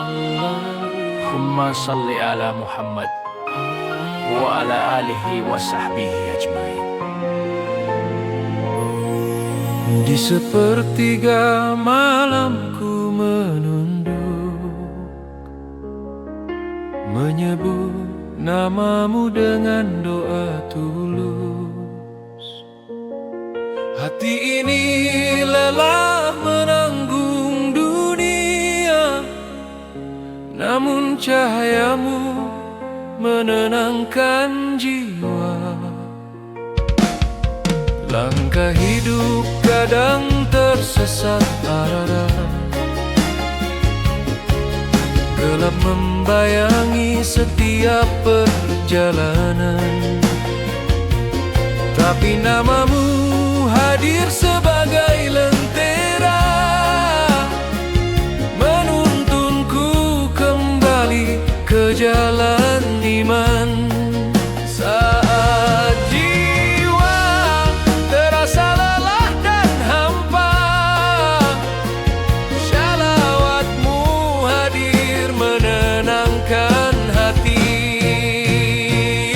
Allahumma salli ala Muhammad wa ala alihi wa sahbihi ajmain. Di sepertiga malamku menunduk, menyebut namamu dengan doa tulus. Hati ini lelah menanggung dunia, namun cahayamu menenangkan jiwa. Langkah hidup kadang tersesat arah, gelap membayangi setiap perjalanan. Tapi namamu hadir sebagai lentera, menuntunku kembali ke jalan iman. Saat jiwa terasa lelah dan hampa, shalawatmu hadir menenangkan hati.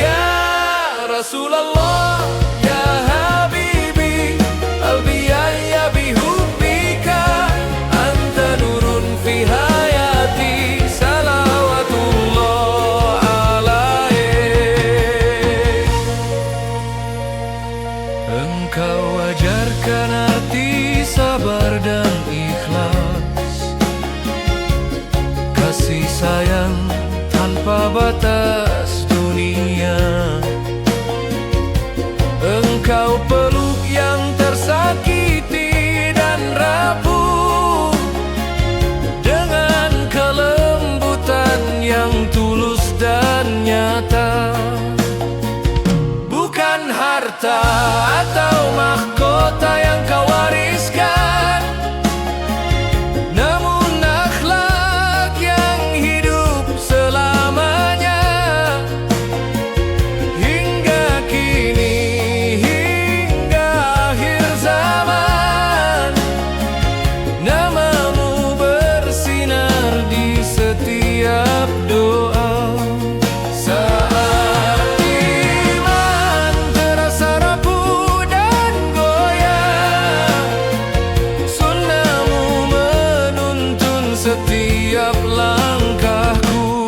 Ya Rasulullah, ya Habibi, albiyaya bihubbika, anta nurun fi hayati, salawatullah alaik. Engkau ajarkan arti sabar dan ikhlas, kasih sayang tanpa batas dunia. Engkau peluk yang tersakiti dan rapuh, dengan kelembutan yang tulus dan nyata. Bukan harta atau mahkota yang kau wariskan, namun akhlak yang hidup selamanya. Hingga kini, hingga akhir zaman, namamu bersinar di setiap doa. Saat iman terasa rapuh dan goyah, sunnahmu menuntun setiap langkahku.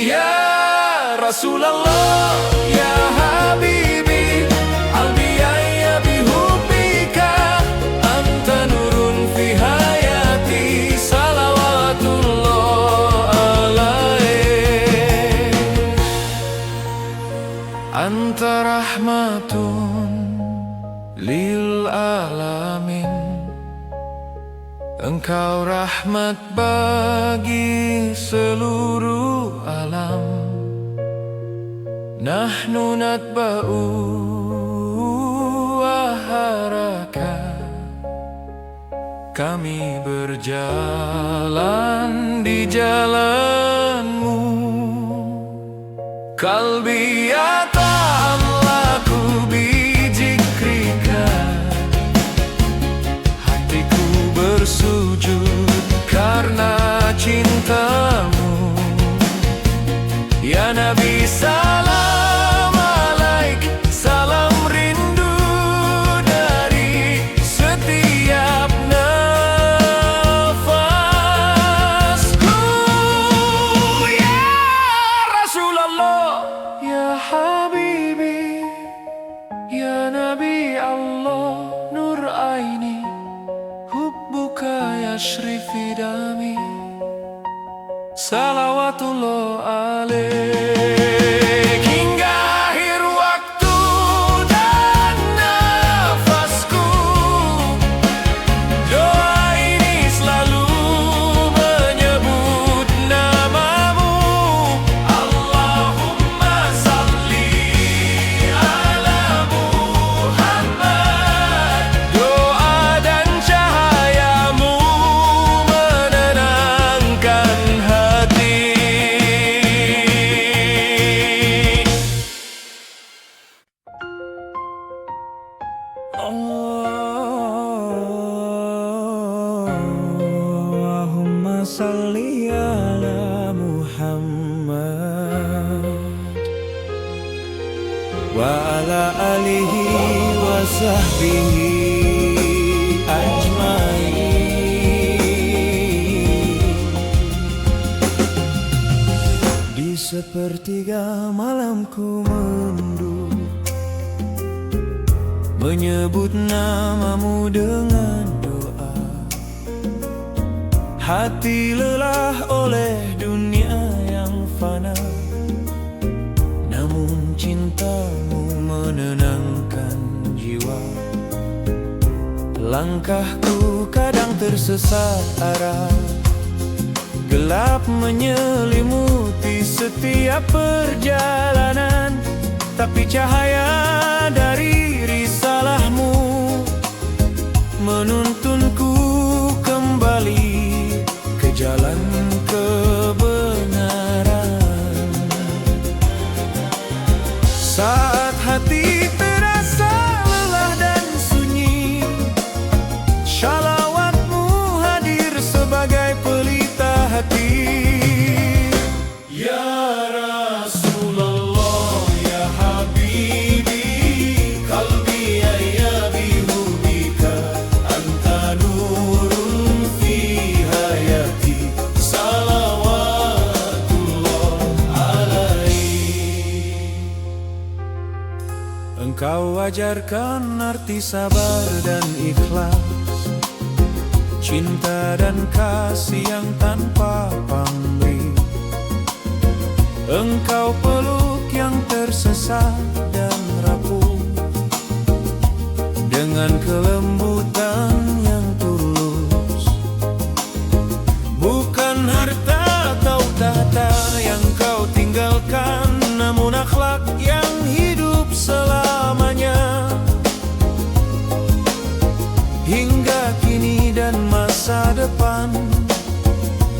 Ya Rasulullah, ya Habibi, albiyaya bihubbika, anta nurun fi hayati, salawatullah alaik. Anta rahmatun lil alamin, engkau rahmat bagi seluruh alam. Nahnu natba'u waharaka, kami berjalan di jalanmu. Kalbi atamlaku bijikrika, hatiku bersujud karena cintamu. Ya Nabi, salam alaik, salam rindu dari setiap nafasku. Ya Rasulullah, ya Habibi, ya Nabi Allah, nur aini, hubbuka yashrifi dami, salawatullah alaik. Hingga akhir waktu dan nafasku, doa ini selalu menyebut namamu. Allahumma salli ala Muhammad, doa dan cahayamu menenangkan hati. salli ala Muhammad wa ala alihi wa sahbihi ajmain. Di sepertiga malamku menunduk, menyebut namamu dengan doa. Hati lelah oleh dunia yang fana, namun cintamu menenangkan jiwa. Langkahku kadang tersesat arah, gelap menyelimuti setiap perjalanan, tapi cahaya dari risalahmu menuntunku kembali ke jalan kebenaran. Saat hati terasa lelah dan sunyi, shalawatmu hadir sebagai pelita hati. Ya Rasulullah, ya Habibi, qalbi ya bihubika, anta nurun fi hayati, salawatullah alaih. Engkau ajarkan arti sabar dan ikhlas, cinta dan kasih yang tanpa pamrih. Engkau peluk yang tersesat dan rapuh dengan kelembutan yang tulus. Bukan harta atau tahta yang kau tinggalkan, namun akhlak yang hidup selamanya. Hingga kini dan masa depan,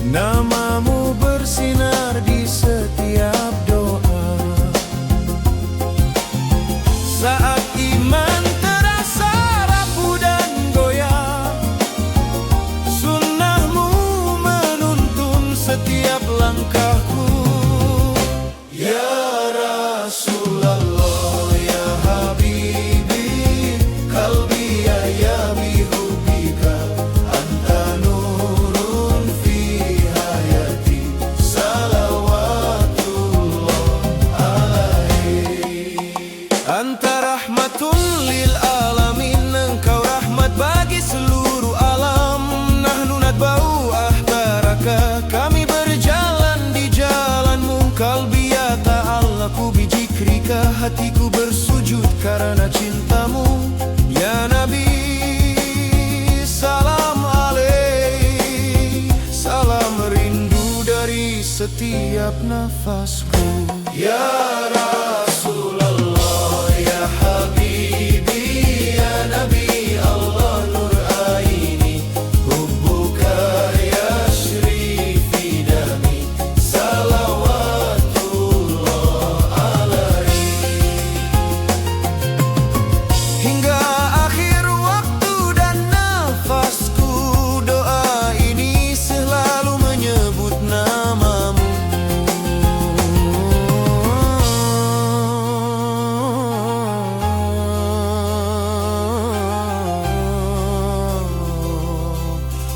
namamu bersinar di setiap doa. Saat iman terasa rapuh dan goyah, sunnahmu menuntun setiap langkahku. Ya Rasulullah, ya Habibi, qalbi ya bihubika, anta nurun fi hayati, salawatullah alaih. Anta rahmatun lil alamin, engkau rahmat bagi seluruh alam. Nahnu nadba'u ahbaraka, kami berjalan di jalanmu. Qalbi ya ta'allaku bijikrika, hatiku bersujud karena cintamu. Ya Nabi, salam alaih, salam rindu dari setiap nafasku. Ya Rasulullah, ya Habibi, ya Nabi Allah nur aini, hubbuka yashri fi dami, salawatullah alaih. Hingga akhir waktu dan nafasku, doa ini selalu menyebut namamu.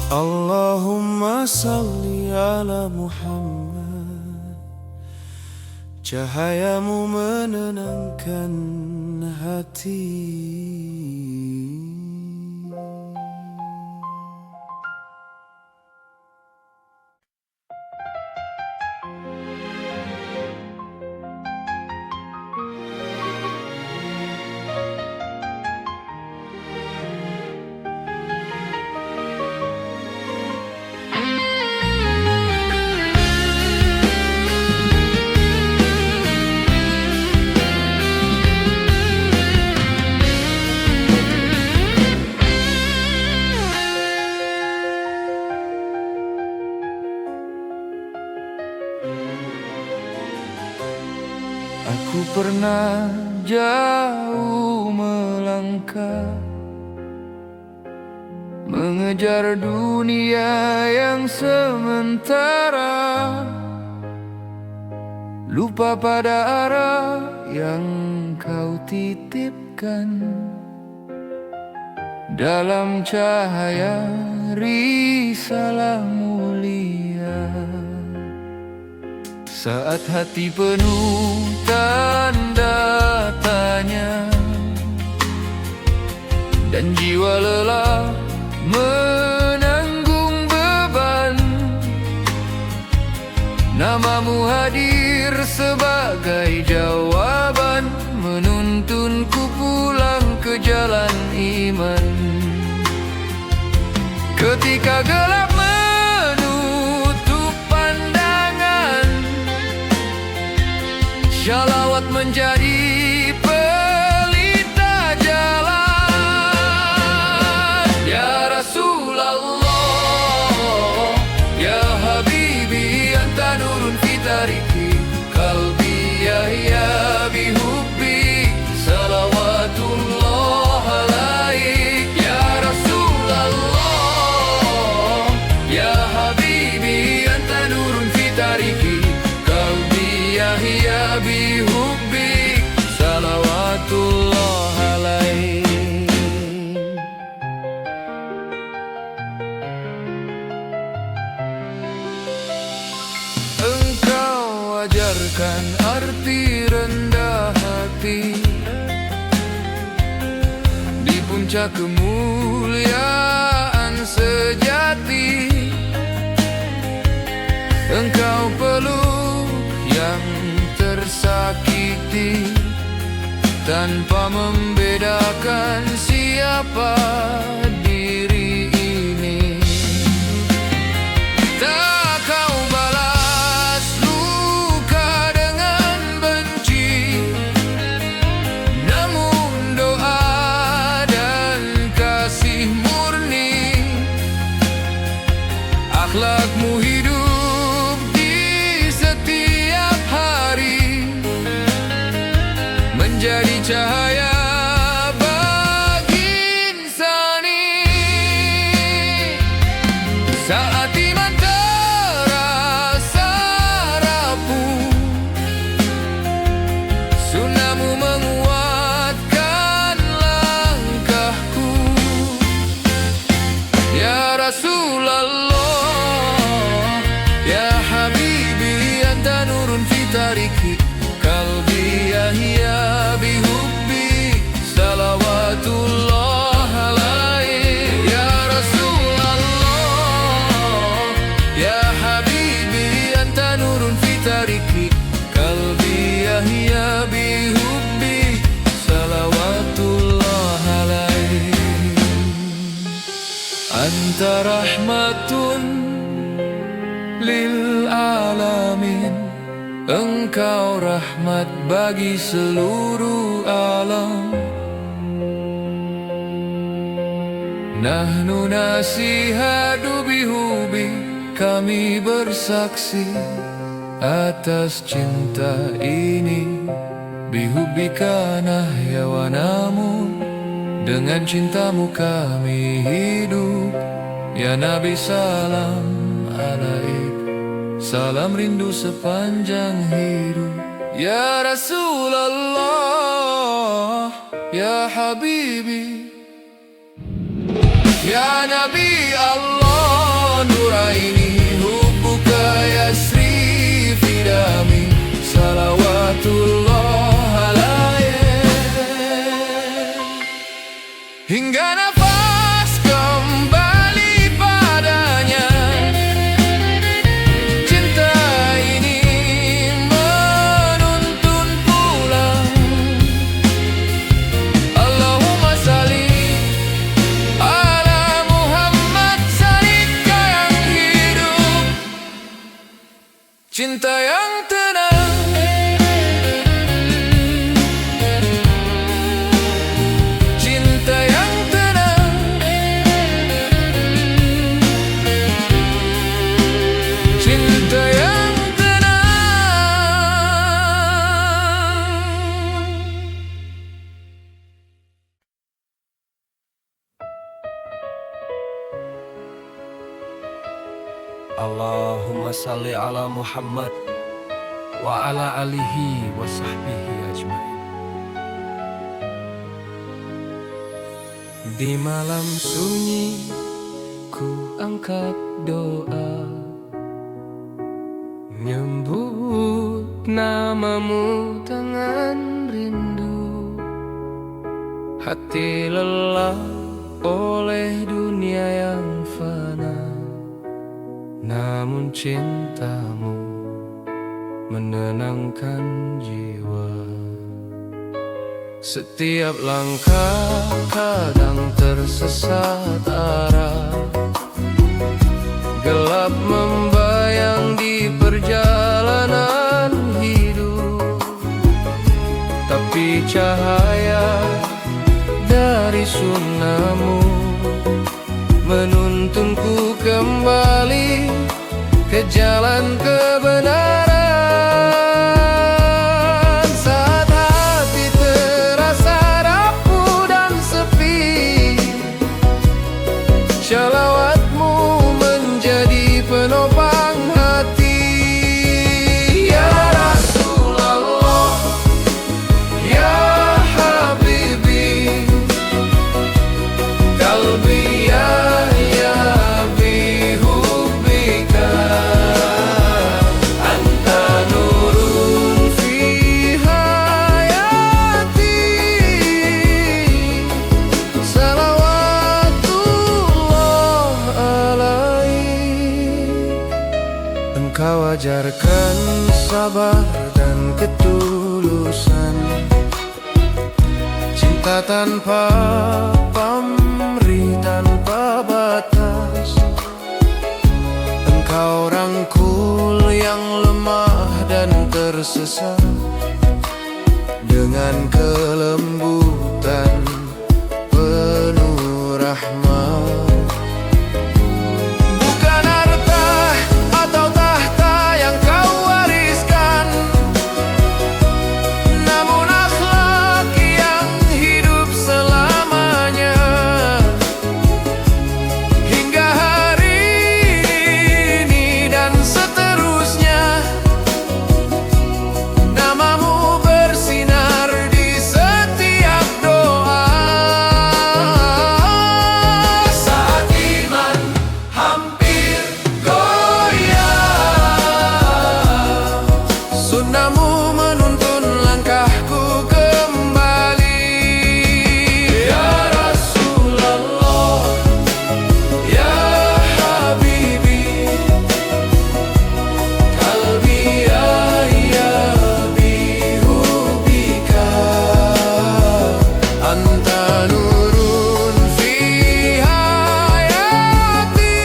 Allahumma salli ala Muhammad, cahayamu menenangkan hati. Aku pernah jauh melangkah mengejar dunia yang sementara, lupa pada arah yang kau titipkan. Dalam cahaya risalah mulia, saat hati penuh tanda tanya dan jiwa lelah menanggung beban, namamu hadir sebagai jawaban, menuntunku pulang ke jalan iman. Ketika gelap menutup pandangan, shalawat menjadi pelita jalan. Ya Rasulallah, ya Habibi, anta nurun fi tariki qalbi yahya bihubbi, salawatullah alaik. Ya Rasulallah, ya Habibi, anta nurun fi tariki qalbi yahya bihubbi, salawatullah alaik. Engkau ajarkan arti rendah hati di puncak kemuliaan sejati. Engkau peluk yang tersakiti tanpa membedakan siapa diri ini. Tak kau balas luka dengan benci, namun doa dan kasih murni. Akhlakmu hidup di setiap hari, menjadi cahaya bagi insani. Saat iman terasa rapuh, sunnahmu menguatkan langkahku. Ya Rasulallah, ya Habibi, anta nurun fi tariki qalbi yahya bihubbi, salawatullah alaik. Ya Rasulallah, ya Habibi, anta nurun fi tariki qalbi yahya bihubbi, salawatullah alaik. Anta rahmatun lil alamin, engkau rahmat bagi seluruh alam. Nahnu nasihadu bihubi, kami bersaksi atas cinta ini. Bihubika nahya wa namut, dengan cintamu kami hidup. Ya Nabi salam alaik, salam rindu sepanjang hidup. Ya Rasulallah, ya Habibi, ya Nabi Allah nuraini, hubbuka yasri fidami, salawatullah alaik. Hingga nafas kembali padanya, cinta ini menuntun pulang. Allahumma salli ala Muhammad, salika yang hidup, cinta yang tenang, cinta yang tenang, cinta yang tenang. Allahumma salli ala Muhammad wa ala alihi wa sahbihi ajmain. Di malam sunyi ku angkat doa, nyebut namamu dengan rindu. Hati lelah oleh dunia yang fana, namun cintamu menenangkan jiwa. Setiap langkah kadang tersesat arah, gelap membayang di perjalanan hidup. Tapi cahaya dari sunnamu menuntunku kembali ke jalan kebenaran. Saat hati terasa rapuh dan sepi, shalawatmu menjadi penopang hati. Ya Rasulullah, ya Habibi, kalbi ya bihubbika, anta nurun fi hayati, salawatullah alaik. Engkau ajarkan sabar dan ketulusan, cinta tanpa pamrih, tanpa batas. Engkau rangkul yang lemah dan tersesat dengan kelembutan penuh rahmat. Bukan harta atau tahta yang kau wariskan, namun akhlak yang hidup selamanya. Hingga hari ini dan seterusnya, namamu bersinar di setiap doa. Saat iman hampir goyah, sunnamu menuntun langkahku kembali. Ya Rasulullah, ya Habibi, kalbi ya bihubbika, anta nurun fi hayati,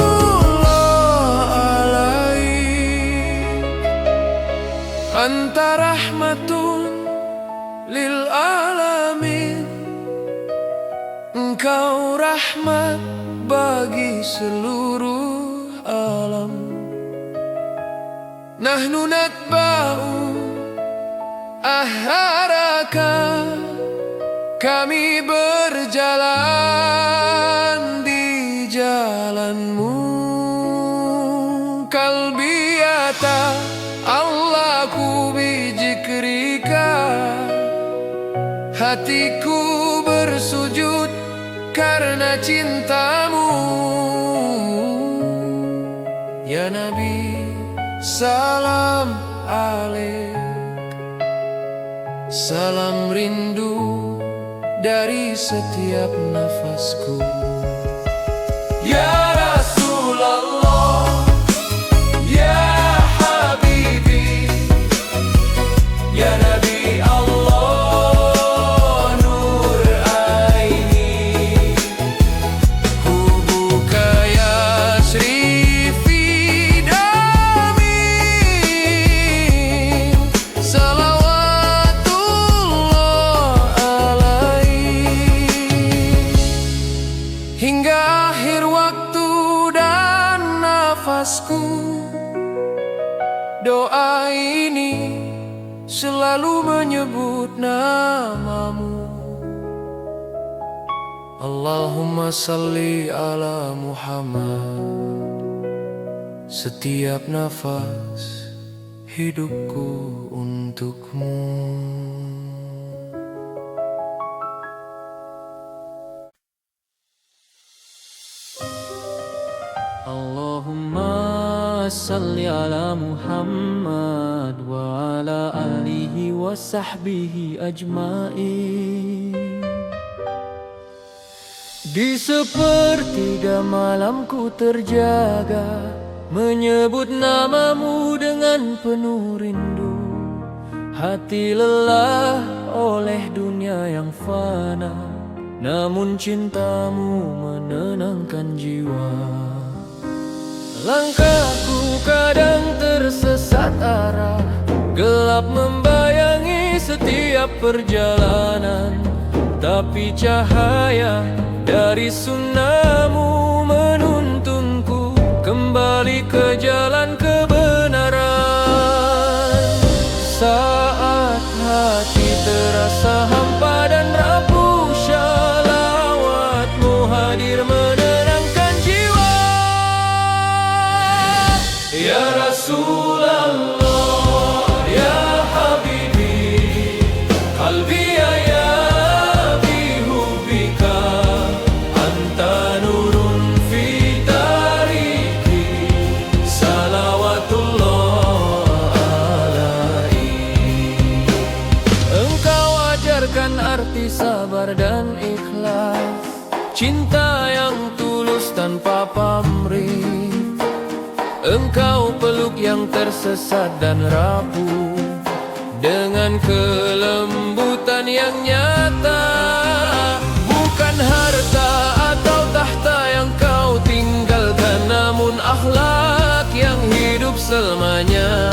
salawatullah alaik. Anta rahmatun lil alamin, engkau rahmat bagi seluruh alam. Nahnu natba'u aharaka, kami berjalan di jalanmu. Kalbiyata Allahku bijikrika, hatiku bersujud karena cintamu. Ya Nabi, salam alaik, salam rindu dari setiap nafasku. Ya Rasulullah, ya Habibi, ya Nabi Allah, nur aini, hubuka yasri fi dami, salawatullah alaik. Hingga akhir waktu dan nafasku, doa ini selalu menyebut namamu. Allahumma salli ala Muhammad. Setiap nafas hidupku untukmu. Allahumma salli ala Muhammad wa ala alihi wa sahbihi ajmain. Di sepertiga malamku terjaga, menyebut namamu dengan penuh rindu. Hati lelah oleh dunia yang fana, namun cintamu menenangkan jiwa. Langkahku kadang tersesat arah, gelap membayangi setiap perjalanan. Tapi cahaya dari sunnahmu menuntunku kembali ke jalan kebenaran. Saat hati terasa hampa dan rapuh, shalawatmu hadir menenangkan jiwa. Ya Rasulullah, ya Habibi, qalbi ya bihubbika, anta nurun fi tariki, salawatullah alaihi. Engkau ajarkan arti sabar dan ikhlas, cinta yang tulus tanpa pamrih. Engkau peluk yang tersesat dan rapuh dengan kelembutan yang nyata. Bukan harta atau tahta yang kau tinggalkan, namun akhlak yang hidup selamanya.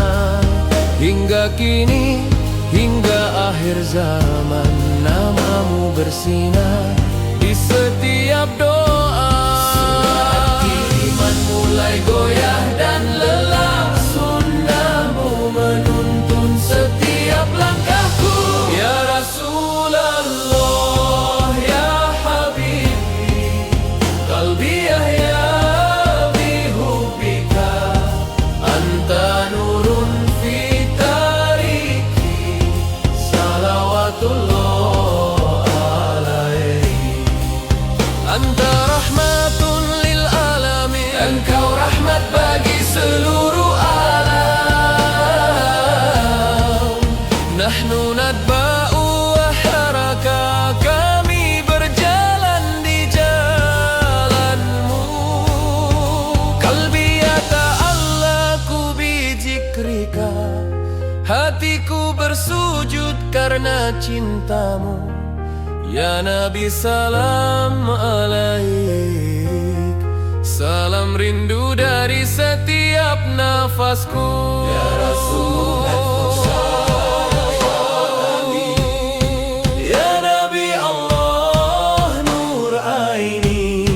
Hingga kini, hingga akhir zaman, namamu bersinar di setiap doa. Iman mulai goyah dan lelah, sunnahmu menuntun setiap langkahku. Ya Rasulullah, ya Habibi, qalbi ya bihubbika, anta nurun fi tariki, salawatullah alaihi. Anta rahmatun lil alamin, engkau rahmat bagi seluruh alam. Nahnu nadba'u wa haraka, kami berjalan di jalanmu. Qalbi yata'allaku bi zikrika, hatiku bersujud karena cintamu. Ya Nabi salam alaik, salam rindu dari setiap nafasku. Ya Ya Nabi Allah, nur aini,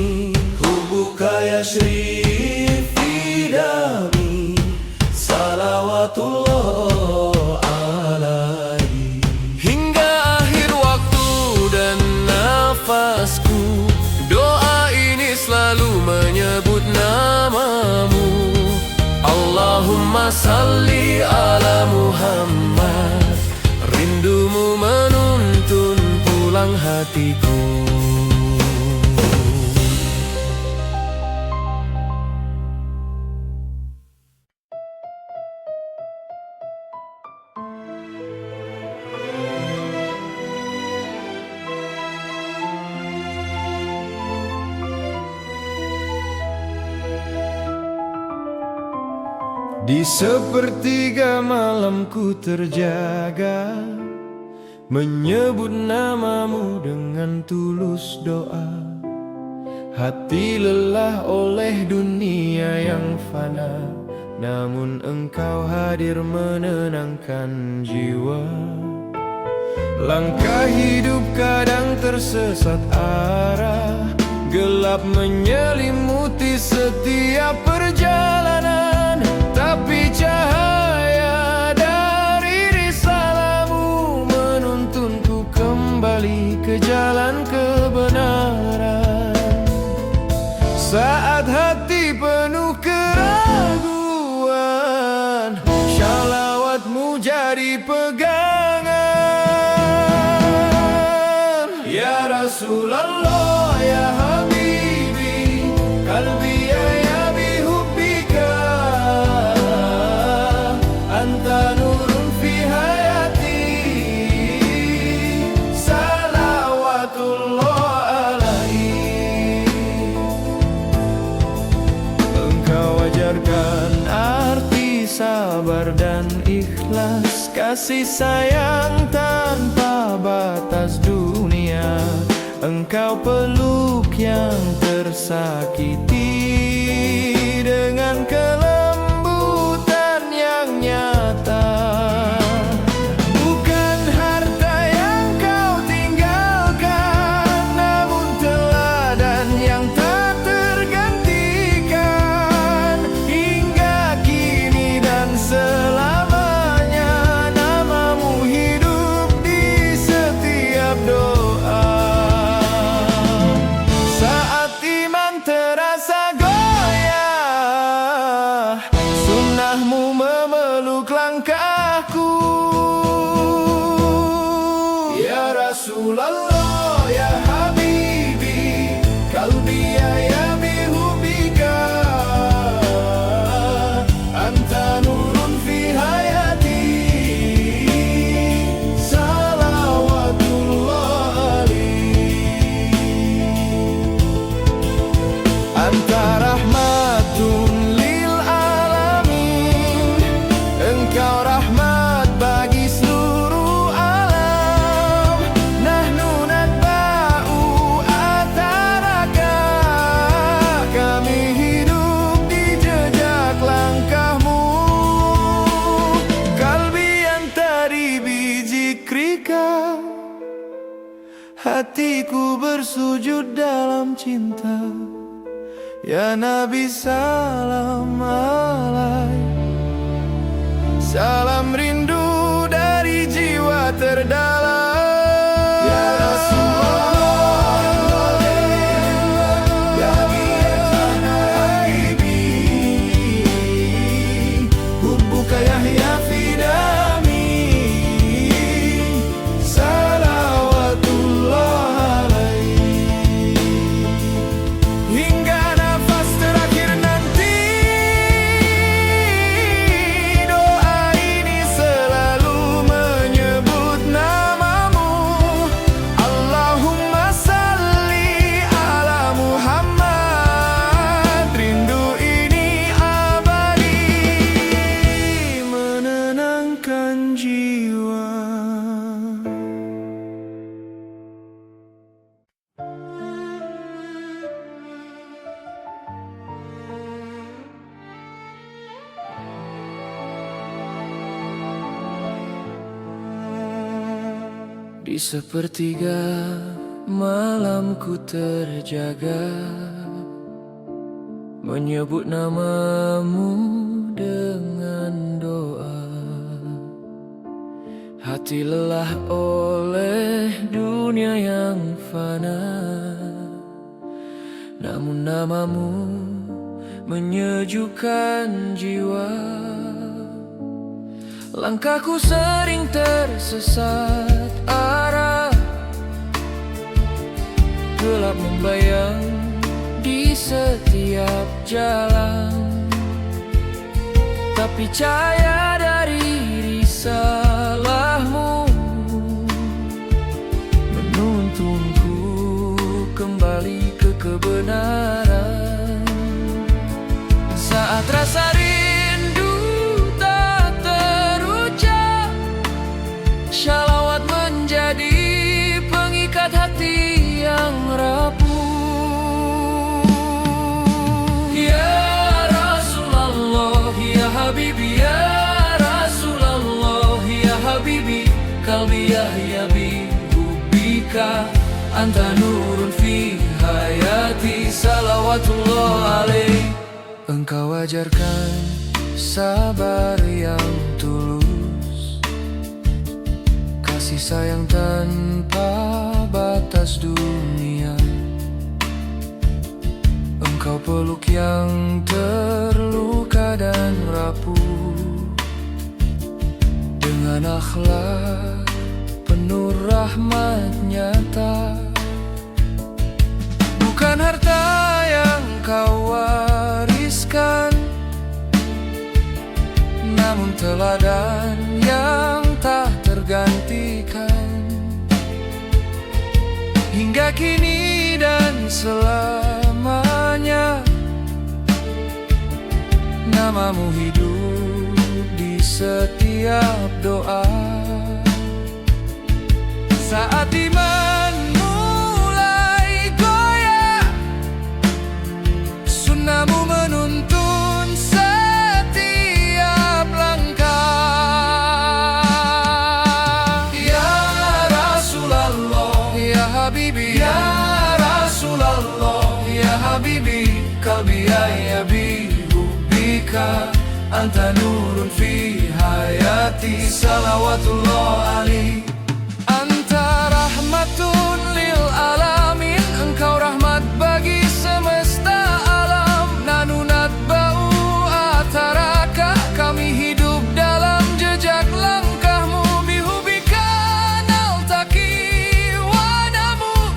hubuka yashrif fi dami, salawatullah alaihi. Hingga akhir waktu dan nafasku, doa ini selalu menyebut namamu. Allahumma salli ala Muhammad, rindumu menuntun pulang hatiku. Di sepertiga malamku terjaga, menyebut namamu dengan tulus doa. Hati lelah oleh dunia yang fana, namun engkau hadir menenangkan jiwa. Langkah hidup kadang tersesat arah, gelap menyelimuti setiap perjalanan. Tapi cahaya dari risalahmu menuntunku kembali ke jalan kebenaran. Ya Rasulullah ya Habibi, qalbi ya bihubbika, anta nurun fi hayati, salawatullah alaihi. Engkau ajarkan arti sabar dan ikhlas, kasih sayang tanpa batas dunia. Engkau peluk yang tersakiti dengan kelembutan yang nyata. Bukan harta yang kau tinggalkan, namun teladan yang tak tergantikan. Hingga kini dan selamanya, namamu hidup di setiap doa. Saat iman terasa goyah, sunnahmu memeluk langkahku. Ya Rasulullah ya Habibi, qalbi ya bihubbika, anta nurun fi hayati, salawatullah alaihi. Anta rahmatun lil alamin, engkau rahmat bagi seluruh alam. Nahnu natba'u atharaka, kami hidup di jejak langkahmu. Kalbi anta bizikrika, hatiku bersujud dalam cinta. Ya Nabi salam alaik, salam rindu dari jiwa terdalam. Ya Rasulullah ya Habibi, hubbuka yahya fi dami, salawatullah alaihi. Hingga nafas terakhir nanti, doa ini selalu menyebut namamu. Allahumma salli ala Muhammad, rindu ini abadi, menenangkan jiwa. Di sepertiga malamku terjaga, menyebut namamu dengan doa. Hati lelah oleh dunia yang fana, namun namamu menyejukkan jiwa. Langkahku sering tersesat arah, gelap membayang di setiap jalan. Tapi cahaya dari risalahmu menuntunku kembali ke kebenaran. Saat rasa rindu tak terucap, shalawat menjadi pengikat hati yang rapuh. Ya Rasulullah ya Habibi, ya Rasulullah ya Habibi, qalbi ya bihubbika, anta nurun fi hayati, salawatullah alaihi. Engkau ajarkan sabar yang tulus, kasih sayang tanpa batas dunia. Engkau peluk yang terluka dan rapuh, dengan akhlak penuh rahmat nyata. teladan yang tak tergantikan. Hingga kini dan selamanya, namamu hidup di setiap doa. Saat iman mulai goyah, sunnahmu menuntun setiap langkah. Ya Rasulullah, ya Habibi, ya Rasulullah, ya Habibi, qalbi yabi hubbika, anta nurun fi hayati, salawatullah alaih. Anta rahmatun lil alamin, engkau rahmat bagi semesta alam. Nanunat bau ataraka, kami hidup dalam jejak langkahmu. Bihubika naltaki wanamu,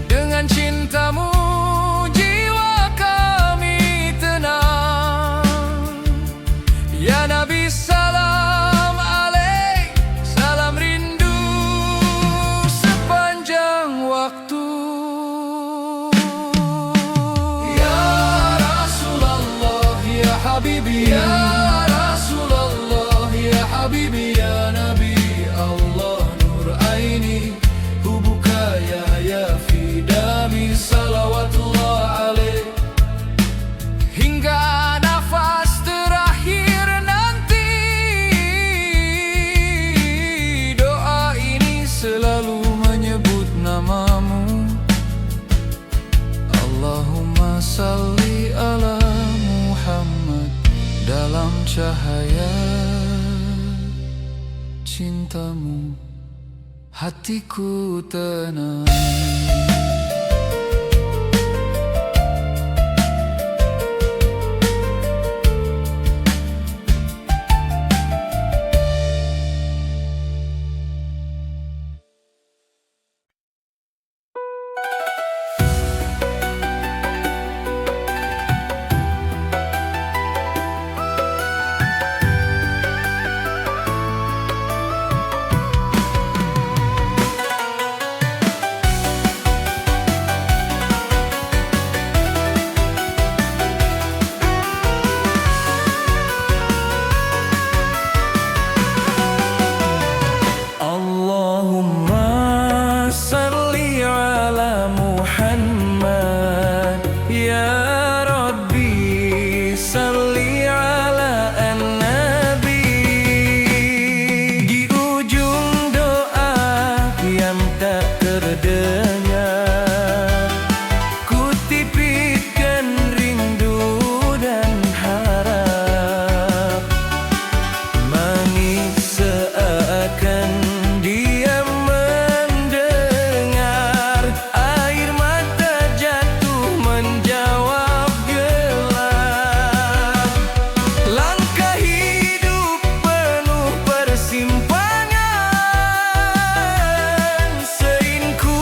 dengan cintamu jiwa kami tenang. Ya Nabi salam alaik, salam rindu sepanjang waktu. Ya Rasulullah, ya Habibi, ya Rasulullah, ya Habibi, ya Nabi Allah, nur aini hubuka ya fi dami, salawatullah alaih. Hingga nafas terakhir nanti, doa ini selalu menyebut namamu. Allahumma salli ala Muhammad, dalam cahaya cintamu hatiku tenang. Allahumma salli ala Muhammad, ya Rabbi salli ala an-Nabi. Di ujung doa yang tak terdengar, ku titipkan rindu dan harap. Manis seakan dia mendengar, air mata jatuh menjawab gelap. Langkah hidup penuh persimpangan, seingku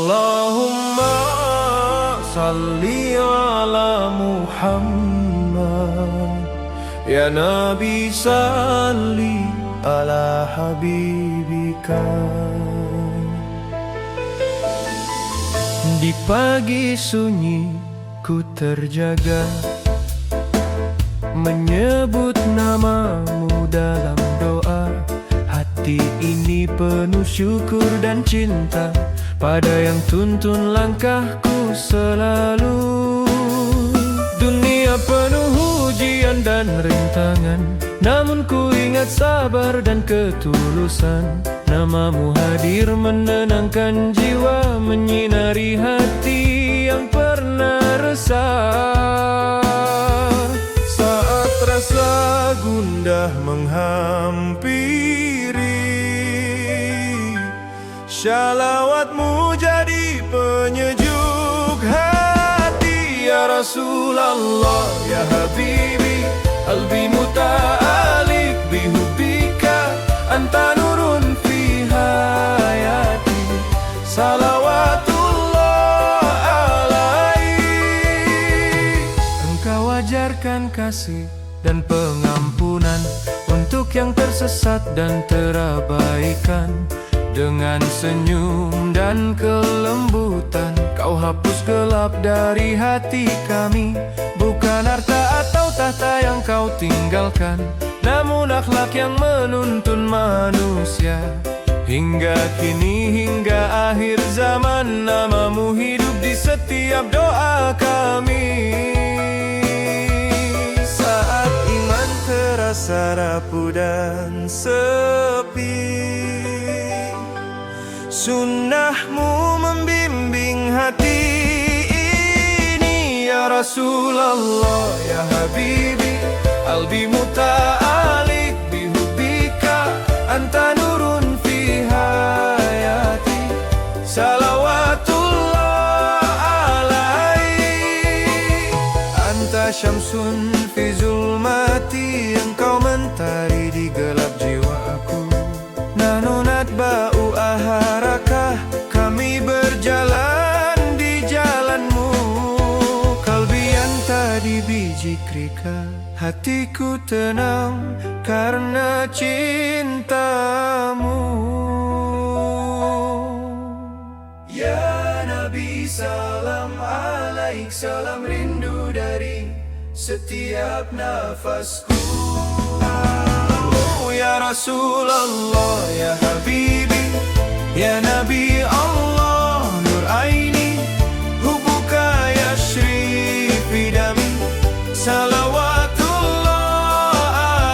Allahumma salli ala Muhammad, ya Nabi salli ala habibika. Di pagi sunyi ku terjaga, menyebut namamu dalam doa. Hati ini penuh syukur dan cinta pada yang tuntun langkahku selalu. Dunia penuh ujian dan rintangan, namun ku ingat sabar dan ketulusan. Namamu hadir menenangkan jiwa, menyinari hati yang pernah resah. Saat rasa gundah menghampiri, shalawatmu jadi penyejuk hati. Ya Rasulullah, ya Habibi, qalbi muta'alik bihubika, anta nurun fi hayati, salawatullah alaih. Engkau ajarkan kasih dan pengampunan untuk yang tersesat dan terabaikan. Dengan senyum dan kelembutan, kau hapus gelap dari hati kami. Bukan harta atau tahta yang kau tinggalkan, namun akhlak yang menuntun manusia. Hingga kini, hingga akhir zaman, namamu hidup di setiap doa kami. Saat iman terasa rapuh dan sepi, sunnahmu membimbing hati ini. Ya Rasulullah, ya Habibi, qalbi muta'alik bihubika, anta nurun fi hayati, salawatullah alaih. Anta syamsun fi zulmati, engkau mentari di gelap jiwaku. Nahnu natba'u aharakah, kami berjalan di jalanmu. Kalbi yang tadi bijikrika, hatiku tenang karena cintamu. Ya Nabi salam alaik, salam rindu dari setiap nafasku. Ya Rasulullah, ya Habibi, ya Nabi Allah, nur aini, hubuka yashri fi dami, salawatullah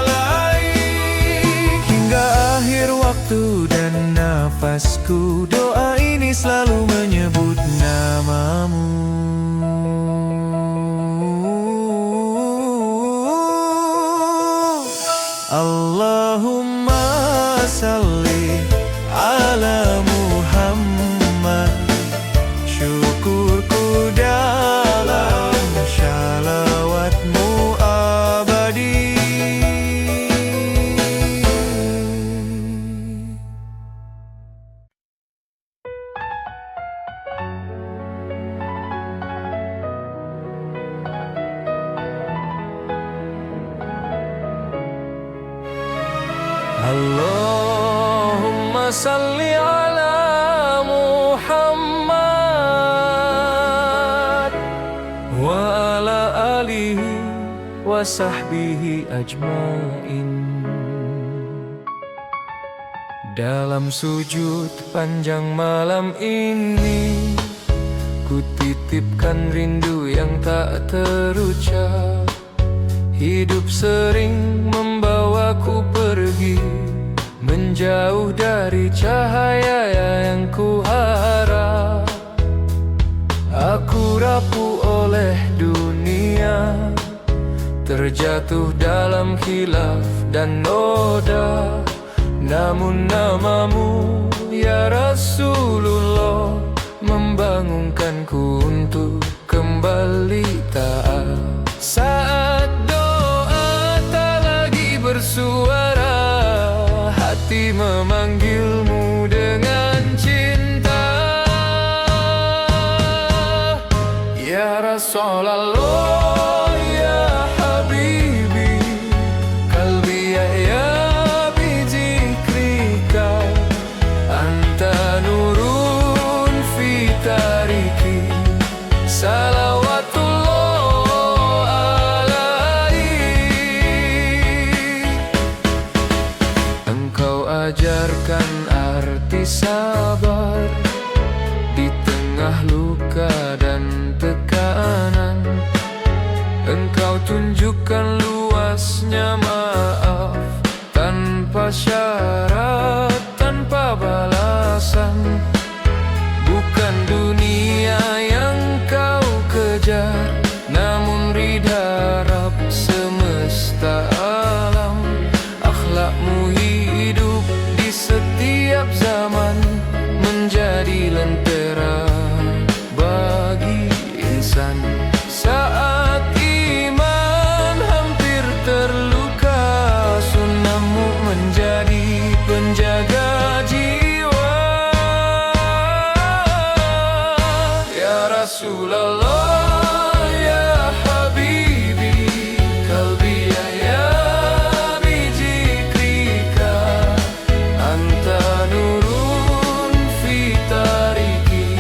alaih. Hingga akhir waktu dan nafasku, doa ini selalu menyebut namamu. Allahumma salli ala Muhammad, syukurku dalam shalawatmu abadi. Allahumma salli ala Muhammad wa ala alihi wa sahbihi ajmain. Dalam sujud panjang malam ini, ku titipkan rindu yang tak terucap. Hidup sering membawaku pergi, menjauh dari cahaya yang ku harap. Aku rapuh oleh dunia, terjatuh dalam khilaf dan noda. Namun namamu, ya Rasulullah, membangunkanku untuk kembali taat. Saat doa tak lagi bersuara, hati memanggilmu dengan cinta. Rasulallah ya Habibi qalbi ya bizikrika anta nurun fi tariki salawatullah alaik. Engkau ajarkan arti sabar di tengah luka dan tekanan. Engkau tunjukkan luasnya maaf tanpa syarat, tanpa balasan. Bukan dunia yang kau kejar, namun ridha Rabb semesta alam. Akhlakmu hidup di setiap zaman, menjadi lentera bagi insan. Saat iman hampir terluka, sunnahmu menjadi penjaga jiwa. Ya Rasulallah ya Habibi qalbi ya bizikrika anta nurun fi tariki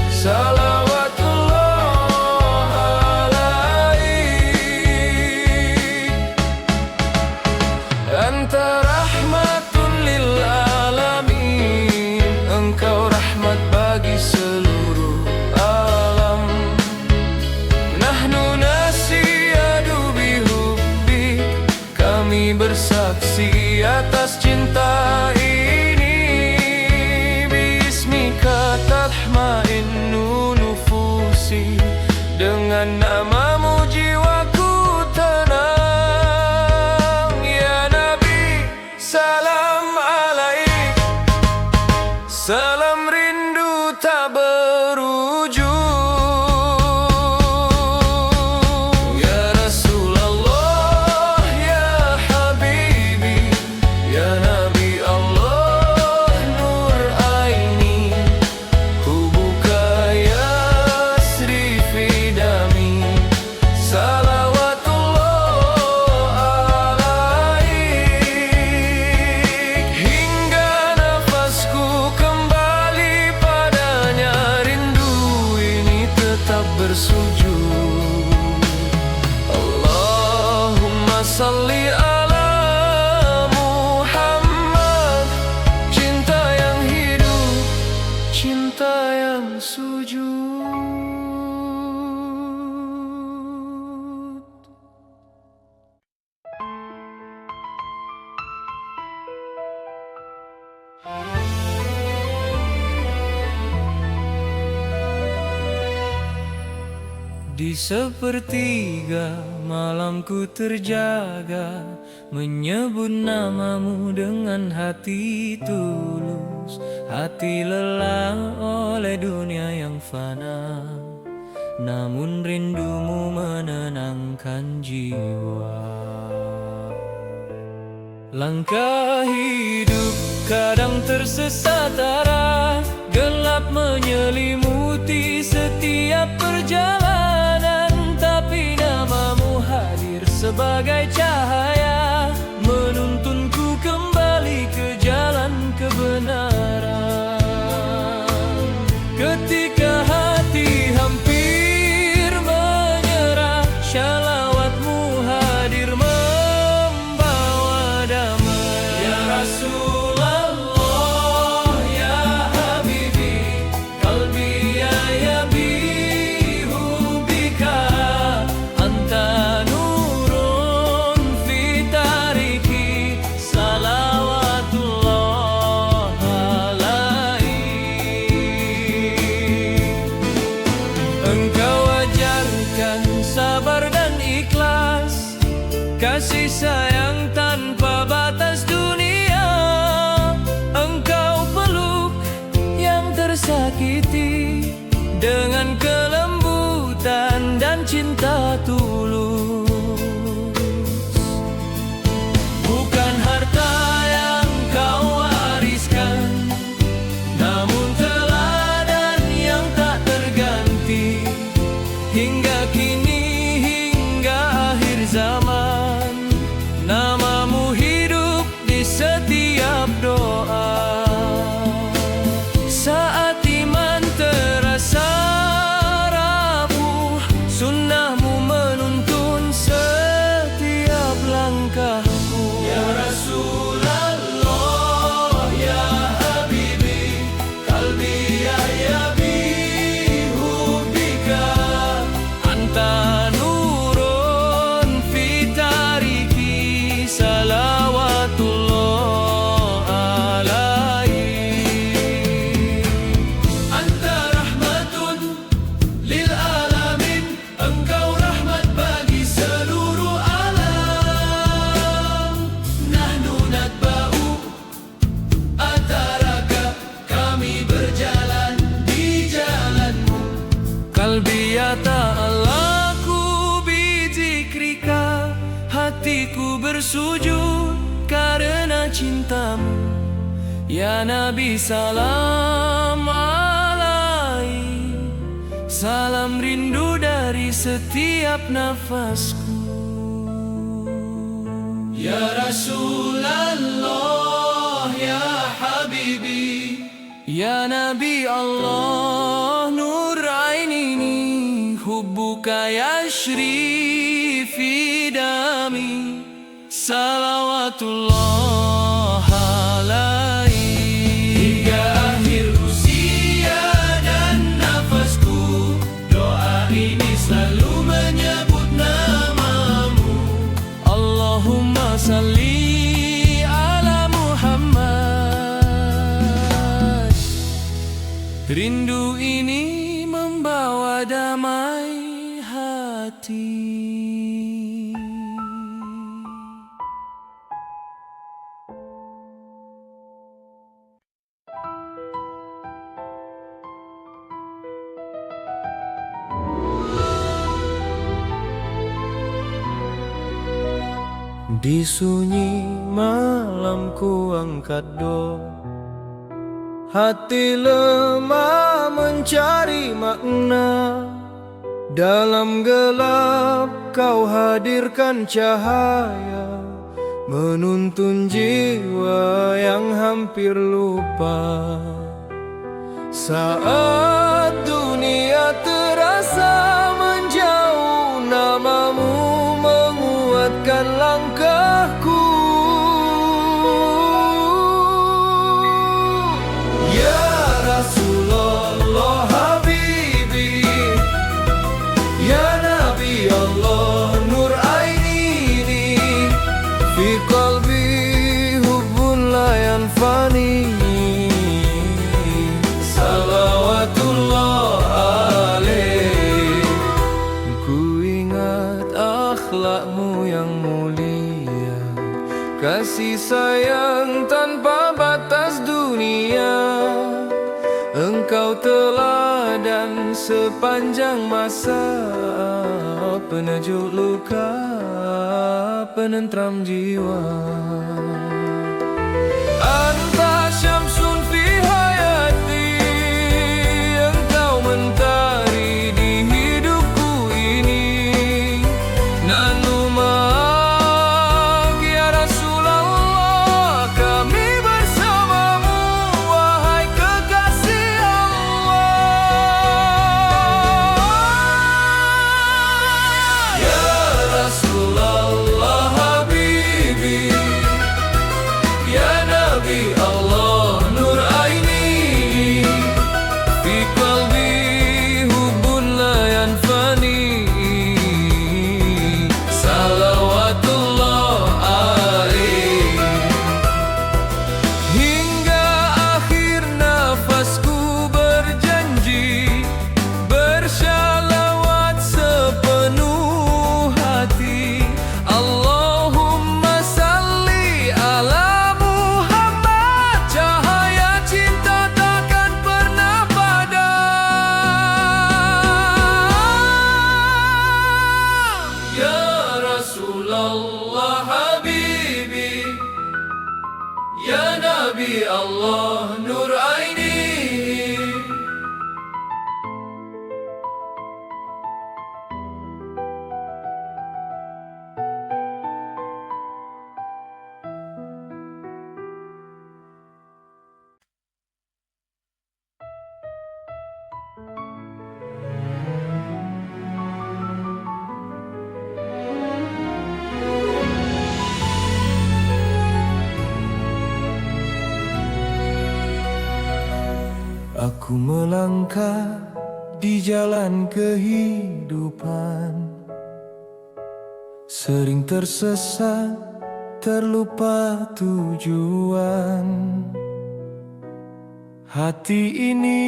salawatullah alaik. Anta rahmatun lil alamin, engkau rahmat bagi seluruh alam. Nahnu nasiyadu bihubbik, kami bersaksi atas cinta ini. Bismika tatma'innu nufusi, dengan namamu jiwaku tenang. Ya Nabi salam alaik, salam rindu tak berujung. Ya Rasulallah ya Habibi ya Nabi Allah nur aini, hubuka yasri fi dami salawatullah alaik. Hingga nafasku kembali padanya, rindu ini tetap bersujud. Allahumma salli ala Muhammad, cinta yang hidup, cinta yang sujud. Di sepertiga malamku terjaga, menyebut namamu dengan hati tulus. Hati lelah oleh dunia yang fana, namun rindumu menenangkan jiwa. Langkah hidup kadang tersesat arah, gelap menyelimuti setiap perjalanan. Tapi namamu hadir sebagai cahaya, menuntunku kembali ke jalan kebenaran. Ketika hati hampir menyerah, shalawatmu hadir membawa damai. Ya Rasulallah ya Habibi qalbi ya bihubbika anta nurun fi tariki salawatullah alaik. Engkau ajarkan sabar dan ikhlas, kasih sayang tanpa batas dunia. Engkau peluk yang tersakiti dengan kelembutan dan cinta tulus. Bukan harta yang kau wariskan, namun teladan yang tak terganti hingga Ya ta'ala ku bizikrika, hatiku bersujud karena cintamu. Ya Nabi salam alaihi, salam rindu dari setiap nafasku. Ya Rasulullah, ya Habibi, ya Nabi Allah, nur ainini, hubbuka yashri fi dami, salawatullah alaihi. Hingga akhir usia dan nafasku, doa ini selalu menyebut namamu. Allahumma salli ala Muhammad. Rindu ini membawa damai hati. Di sunyi malam ku angkat doa, hati lemah mencari makna. Dalam gelap kau hadirkan cahaya, menuntun jiwa yang hampir lupa. Saat dunia terasa menjauh, namamu menguatkan langkahku. Ya Rasulullah Habibi, ya Nabi Allah, nur ainini, fi qalbi hubbun la yanfani, salawatullah alaih. Ku ingat akhlakmu yang mulia, kasih sayang tanpa batas dunia. Engkau teladan sepanjang masa, penejuk luka, penentram jiwa. Anta syamsun fi hayati, engkau mentari di hidupku ini. Nanu ma'ak ya Rasulullah, kami bersamamu, wahai kekasih Allah. Ya Rasulullah Habibi, ya Nabi Allah, nur aini, fi qalbi hubbun la yanfani, salawatullah alaih. Hingga akhir nafasku berjanji, bersyalawat sepenuh hati. Allahumma salli ala Muhammad, cahaya cinta takkan pernah padam. Ya Rasulullah Habibi, ya Nabi Allah, nur aini. Aku melangkah di jalan kehidupan, sering tersesat, terlupa tujuan. Hati ini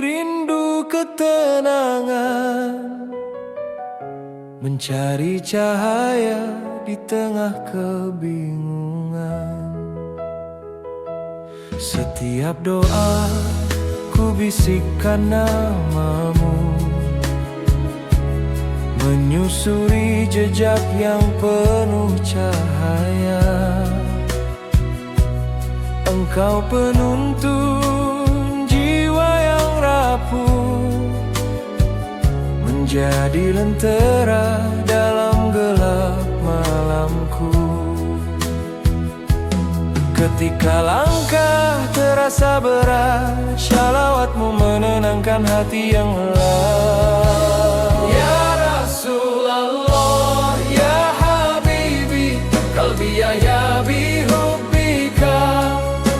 rindu ketenangan, mencari cahaya di tengah kebingungan. Setiap doa ku bisikkan namamu, menyusuri jejak yang penuh cahaya. Engkau penuntun jiwa yang rapuh, menjadi lentera dalam gelap malamku. Ketika langkah terasa berat, shalawatmu menenangkan hati yang lelah. Ya Rasulullah, ya Habibi, qalbi ya bihubbika,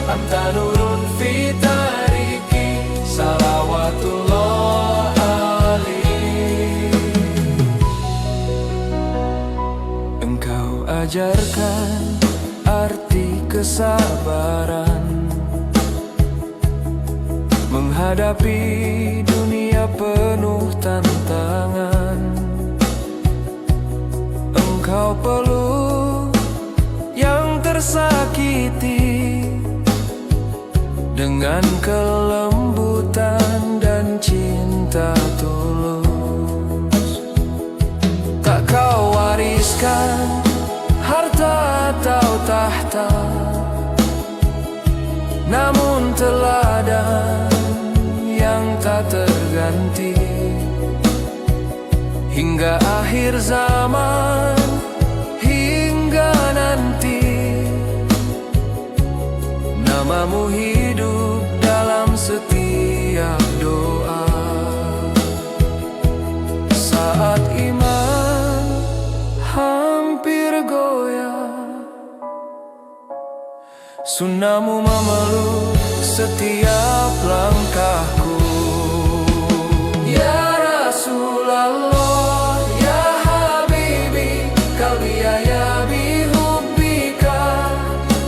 anta nurun fi tariki, salawatullah alaihi. Engkau ajarkan arti kesabaran menghadapi dunia penuh tantangan. Engkau peluk yang tersakiti dengan kelembutan dan cinta tulus. Tak kau wariskan harta atau tahta, namun teladan yang tak terganti. Hingga akhir zaman, hingga nanti, namamu hidup dalam setiap doa. Saat iman hampir goyah, sunnahmu memeluk setiap langkahku. Ya Rasulullah, ya Habibi, qalbi ya bihubbika,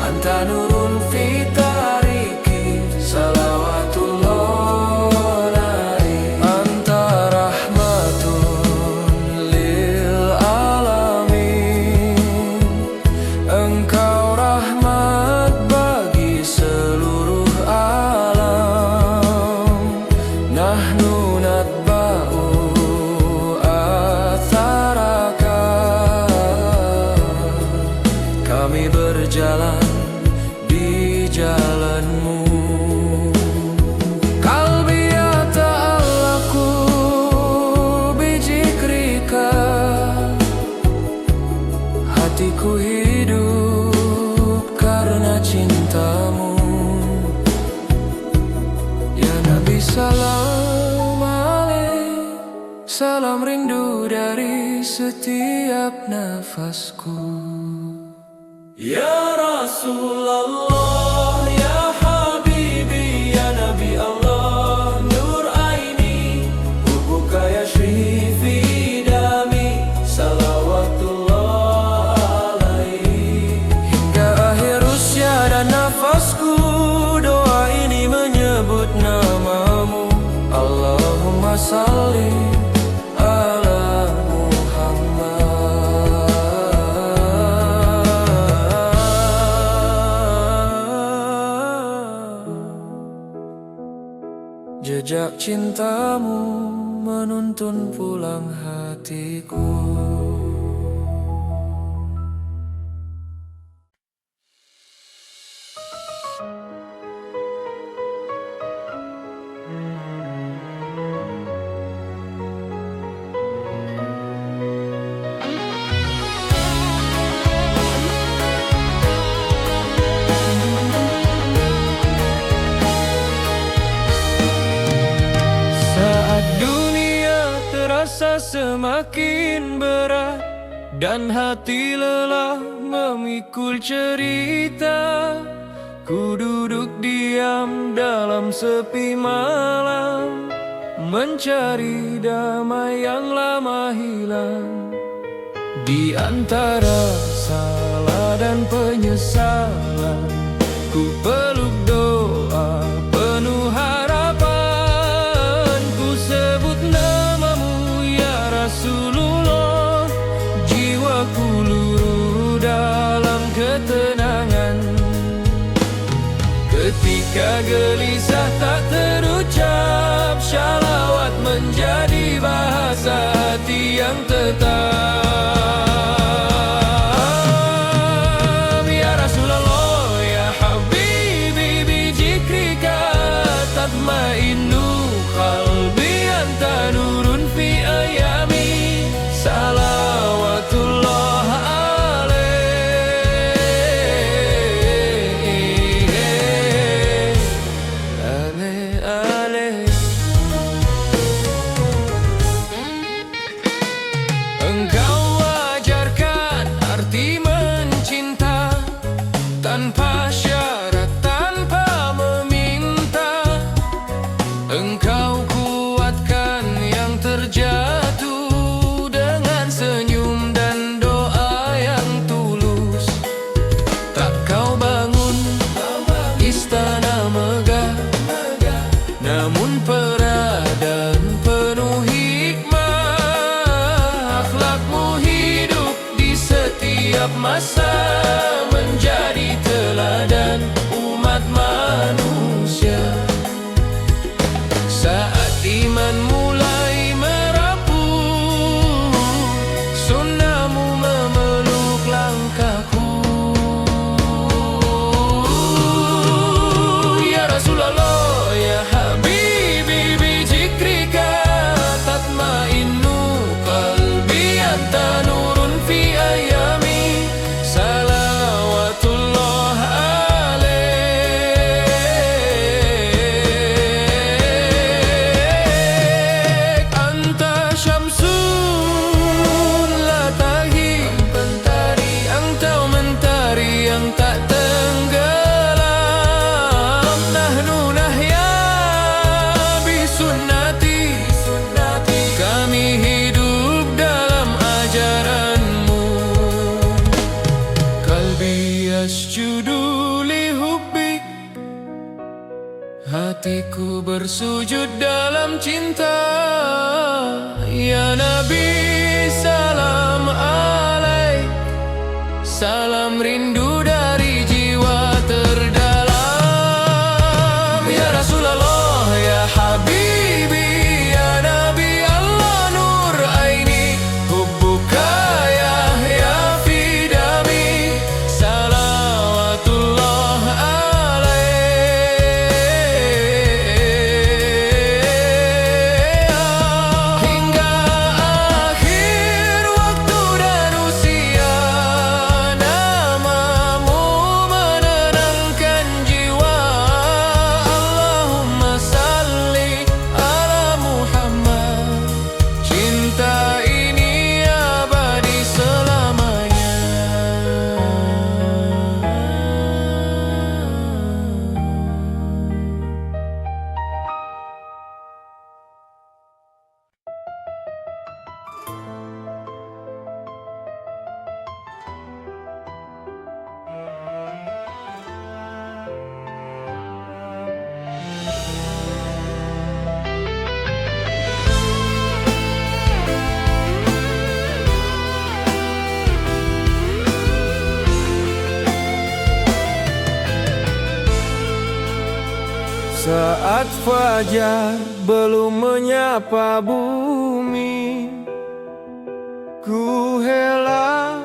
anta nurun fi tariki, salawatullah alaihi. Anta rahmatun lil alamin, engkau rahmat bagi seluruh alam. Nahnu natba'u atharaka, kami berjalan di jalanmu. Qalbi ta'allaku bijikrika, hatiku hidup karena cintamu. Ya Nabi salam alaih, salam rindu dari setiap nafasku. Ya Rasulullah, ya Habibi, ya Nabi Allah, nur aini, hubbuka yashri fi dami, salawatullah alaihi. Hingga akhir usia dan nafasku, doa ini menyebut namamu. Allahumma salli ala Muhammad. Jejak cintamu menuntun pulang hatiku. Saat dunia terasa semakin berat dan hati lelah memikul cerita, ku duduk diam dalam sepi malam, mencari damai yang lama hilang. Di antara salah dan penyesalan, ku peluk doa penuh harapan. Ku sebut namamu ya Rasulullah, jiwaku luruh dalam ketenangan. Ketika gelisah tak terucap, Syalawat menjadi bahasa hati yang tetap. Ya Rasulullah ya Habibi bijikrika tatmainnu qalbi anta nurun fi ayami. Salawatullah alaih. Engkau ajarkan arti mencinta tanpa syarat, tanpa meminta. Engkau kuatkan yang terjatuh dengan senyum dan doa yang tulus. Tak kau bangun istana megah, namun peradan penuh hikmah. Akhlakmu hidup di setiap masa, menjadi teladan umat manusia. Saat iman mulai merapuh, sunnahmu memeluk langkahku. Ya Rasulullah ya Habibi bijikrika tatmainnu qalbi anta nurun fi ayami. Salawatullah alaik. Anta syamsun la taghib, engkau mentari yang tak tenggelam. Nahnu nahya bisunnati, kami hidup dalam ajaranmu. Qalbi yasjudu li hubbik, hatiku bersujud dalam cinta. Ya Nabi salam alaik, salam rindu dari jiwa terdalam. Ya Rasulullah ya Habibi ya Nabi Allah nur aini, hubbuka ya fidami. Salawatullah alaih. Hingga akhir waktu dan usia, namamu menenangkan jiwa. Allahumma salli ala Muhammad, cinta ini abadi selamanya. Saat fajar belum menyapa bumi, ku hela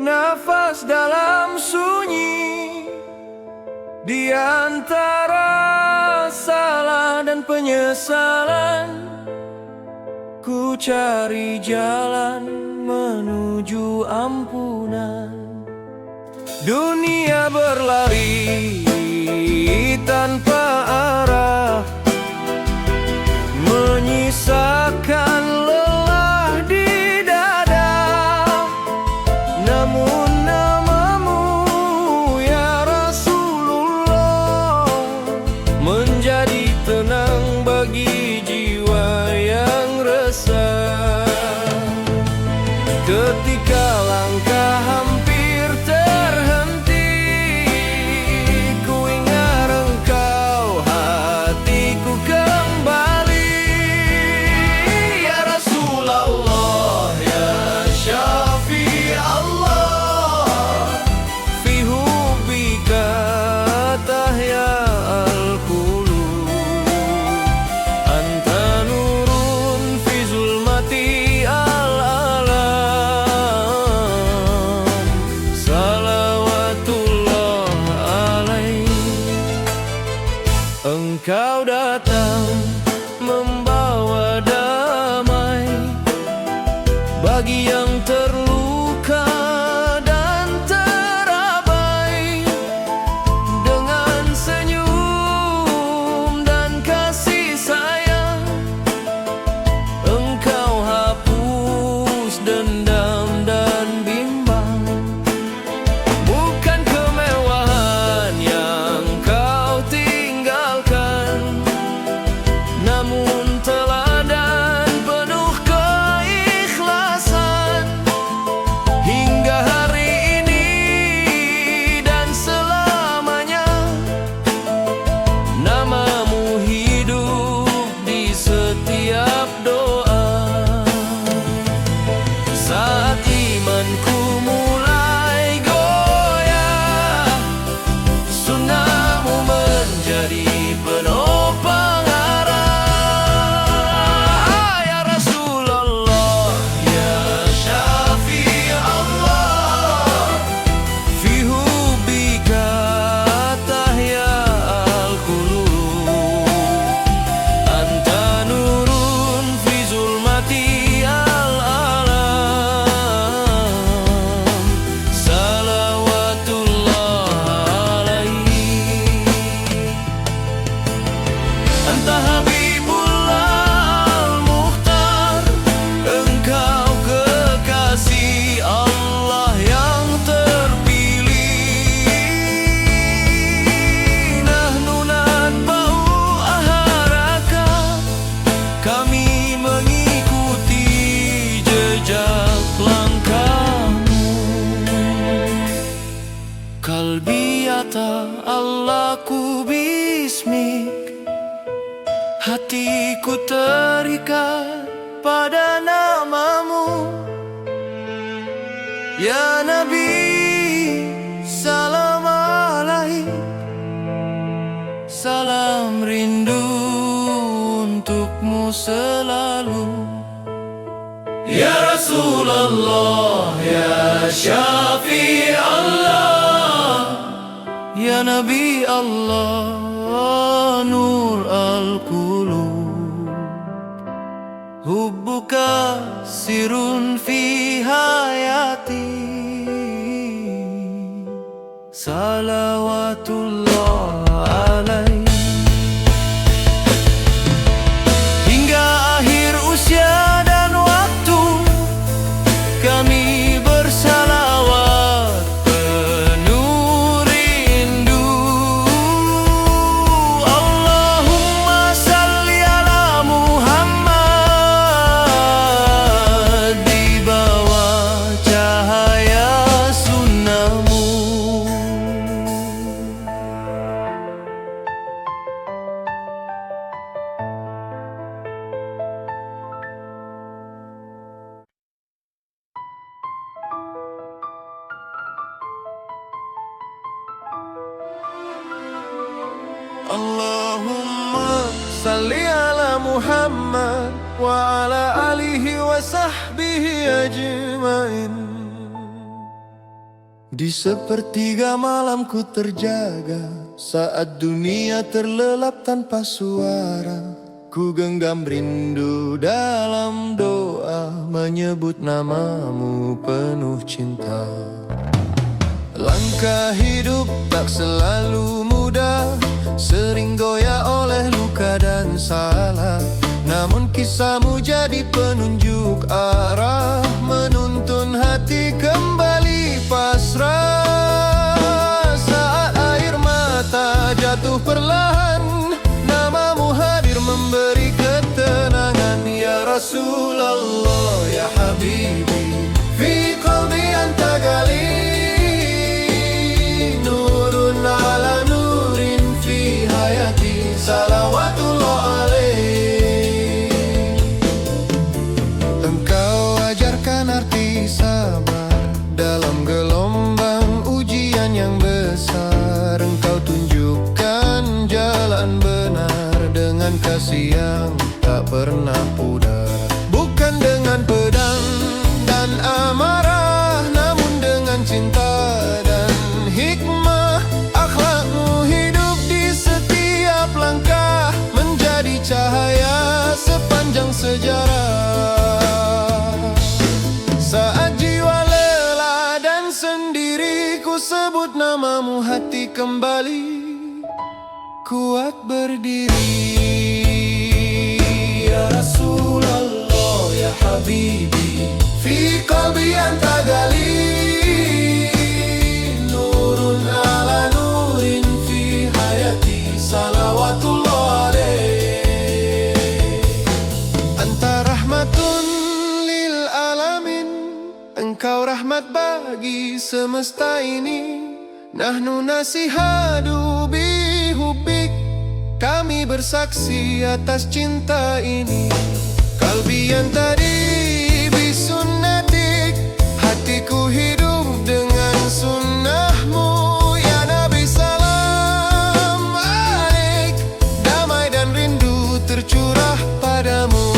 nafas dalam sunyi. Di antara salah dan penyesalan, ku cari jalan menuju ampunan. Dunia berlari tanpa arah, menyisakan lelah di dada. Namun namamu ya Rasulullah menjadi tenang bagi jiwa yang resah. Ketika langkah hampir terhenti, ku ingat engkau, hatiku kembali. Ya Rasulullah ya Syafi Allah, fi hubbika tahya al-qulub. Anta bagi yang terluka dan terabai. Dengan senyum dan kasih sayang, Engkau hapus dendam dan bimbang. Bukan kemewahan yang Kau tinggalkan, namun teladan penuh keikhlasan. Hingga hari ini dan selamanya, namamu hidup di setiap doa. Saat imanku mulai goyah, sunnahmu menjadi penopang arah. Ya Rasulullah, ya Syafi' Allah, fi hubbika tahya al-qulub. Anta nurun fi zulmati al-alam. Salawatullah alaihi. Anta Habibullah al-Mukhtar, Engkau kekasih Allah yang terpilih. Nahnu natba'u aharaka, kami mengikuti jejak langkahmu. Kalbi Allahku bismik, hatiku terikat pada namamu. Ya Nabi, salam alaik, salam rindu untukmu selalu. Ya Rasulullah, ya Syafi' Allah, ya Nabi Allah, nur al-qulub. Hubbuka sirun fi hayati. Salawatullah alaihi. Hingga akhir usia dan waktu, kami bersalawat penuh rindu. Allahumma salli ala Muhammad, di bawah cahaya sunnahmu. Allahumma salli ala Muhammad wa ala alihi wa sahbihi ajmain. Di sepertiga malamku terjaga, saat dunia terlelap tanpa suara, ku genggam rindu dalam doa, menyebut namamu penuh cinta. Langkah hidup tak selalu mudah, sering goyah oleh luka dan salah. Namun kisahmu jadi penunjuk arah, menuntun hati kembali pasrah. Saat air mata jatuh perlahan, namamu hadir memberi ketenangan. Ya Rasulullah, ya Habibi, fi qalbi anta gali. Nurun ala nurin fi hayati. Salawatullah alaih. Engkau ajarkan arti sabar dalam gelombang ujian yang besar. Engkau tunjukkan jalan benar dengan kasih yang tak pernah pudar. Bukan dengan pedang dan amarah, kuat berdiri. Ya Rasulullah ya Habibi, Fi qalbi anta gali, nurun ala nurin fi hayati, salawatullah alaih. anta rahmatun lil alamin, engkau rahmat bagi semesta ini. Nahnu nasihadu bihubbik, kami bersaksi atas cinta ini. Kalbi yang tadi bisunnatik, hatiku hidup dengan sunnahmu. Ya Nabi salam alaik, damai dan rindu tercurah padamu.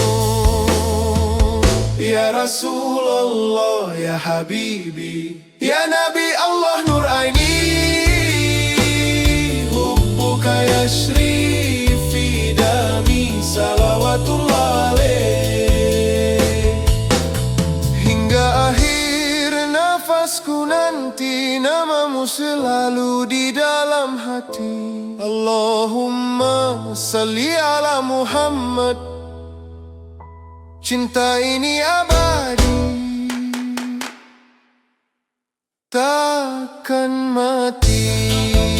Ya Rasulullah ya Habibi, Ya Nabi Allah Nur Aini, hubbuka yashri fi dami, salawatullah alaih. hingga akhir nafasku nanti, namamu selalu di dalam hati. Allahumma salli ala Muhammad, cinta ini abadi, takkan mati.